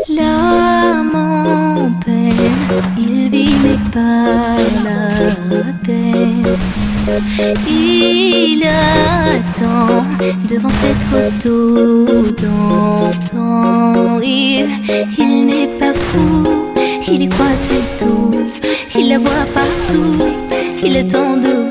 L'âme en peine, il vit mais pas la peine. Il attend devant cette photo d'antan. Il n'est pas fou, il y croit c'est tout. Il la voit partout, il attend de